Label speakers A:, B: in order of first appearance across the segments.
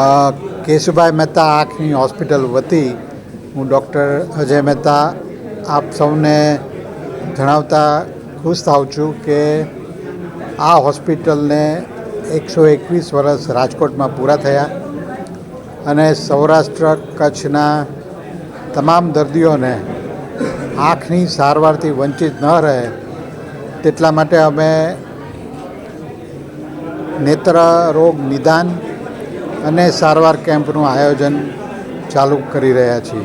A: કેશુભાઈ મહેતા આંખની હોસ્પિટલ વતી હું ડૉક્ટર અજય મહેતા આપ સૌને જણાવતા ખુશ થાઉં છું કે આ હોસ્પિટલને 121 વર્ષ રાજકોટમાં પૂરા થયા અને સૌરાષ્ટ્ર કચ્છના તમામ દર્દીઓને આંખની સારવારથી વંચિત ન રહે તેટલા માટે અમે નેત્ર રોગ નિદાન અને સારવાર કેમ્પનું આયોજન ચાલુ કરી રહ્યા છીએ.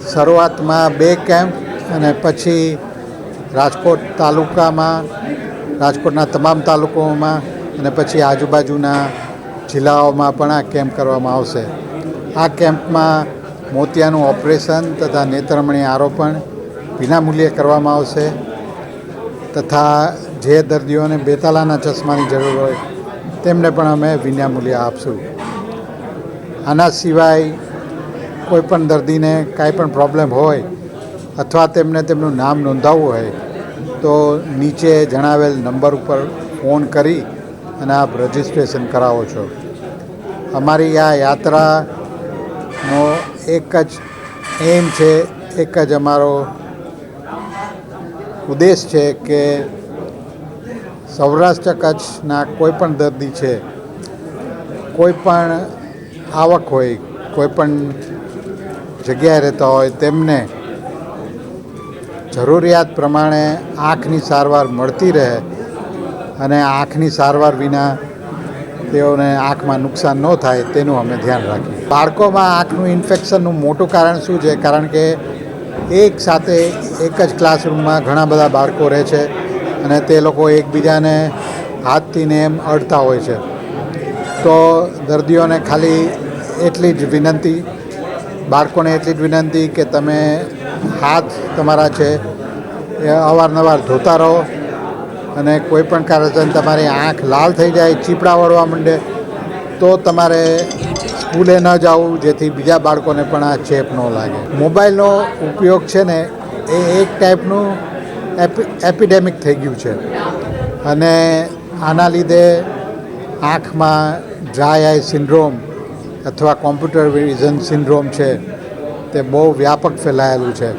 A: શરૂઆતમાં 2 કેમ્પ અને પછી રાજકોટ તાલુકામાં, રાજકોટના તમામ તાલુકાઓમાં અને પછી આજુબાજુના જિલ્લાઓમાં પણ આ કેમ્પ કરવામાં આવશે. આ કેમ્પમાં મોતિયાનું ઓપરેશન તથા નેત્રમણી આરોપણ વિનામૂલ્યે કરવામાં આવશે તથા જે દર્દીઓને બેતાલાના ચશ્માની જરૂર હોય તેમને પણ અમે વિનામૂલ્યે આપશું. આના સિવાય કોઈપણ દર્દીને કાંઈ પણ પ્રોબ્લેમ હોય અથવા તેમને તેમનું નામ નોંધાવવું હોય તો નીચે જણાવેલ નંબર ઉપર ફોન કરી અને આપ રજિસ્ટ્રેશન કરાવો છો. અમારી આ યાત્રાનો એક જ એમ છે, એક જ અમારો ઉદ્દેશ છે કે સૌરાષ્ટ્ર કચ્છના કોઈપણ દર્દી છે, કોઈપણ આવક હોય, કોઈપણ જગ્યાએ રહેતા હોય તેમને જરૂરિયાત પ્રમાણે આંખની સારવાર મળતી રહે અને આંખની સારવાર વિના તેઓને આંખમાં નુકસાન ન થાય તેનું અમે ધ્યાન રાખીએ. બાળકોમાં આંખનું ઇન્ફેક્શનનું મોટું કારણ શું છે? કારણ કે એક સાથે એક જ ક્લાસરૂમમાં ઘણા બધા બાળકો રહે છે અને તે લોકો એકબીજાને હાથથી ને એમ અડતા હોય છે. તો દર્દીઓને ખાલી એટલી જ વિનંતી, બાળકોને એટલી જ વિનંતી કે તમે હાથ તમારા છે એ અવારનવાર ધોતા રહો અને કોઈપણ કારણસર તમારી આંખ લાલ થઈ જાય, ચીપડા વળવા માંડે તો તમારે સ્કૂલે ન જવું, જેથી બીજા બાળકોને પણ આ ચેપ ન લાગે. મોબાઈલનો ઉપયોગ છે ને એ એક ટાઈપનું એપિડેમિક થઈ ગયું છે અને આના લીધે આંખમાં ડ્રાય આઈ સિન્ડ્રોમ અથવા કોમ્પ્યુટર વિઝન સિન્ડ્રોમ છે તે બહુ વ્યાપક ફેલાયેલું છે.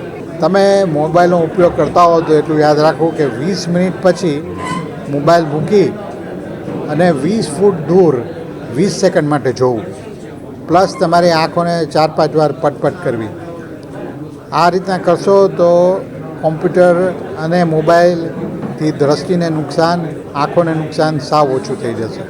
A: તમે મોબાઈલનો ઉપયોગ કરતા હો તો એટલું યાદ રાખવું કે 20 મિનિટ પછી મોબાઈલ મૂકી અને 20 ફૂટ દૂર 20 સેકન્ડ માટે જોવું, પ્લસ તમારી આંખોને 4-5 વાર પટપટ કરવી. આ રીતના કરશો તો કોમ્પ્યુટર અને મોબાઈલથી દ્રષ્ટિને નુકસાન, આંખોને નુકસાન સાવ ઓછું થઈ જશે.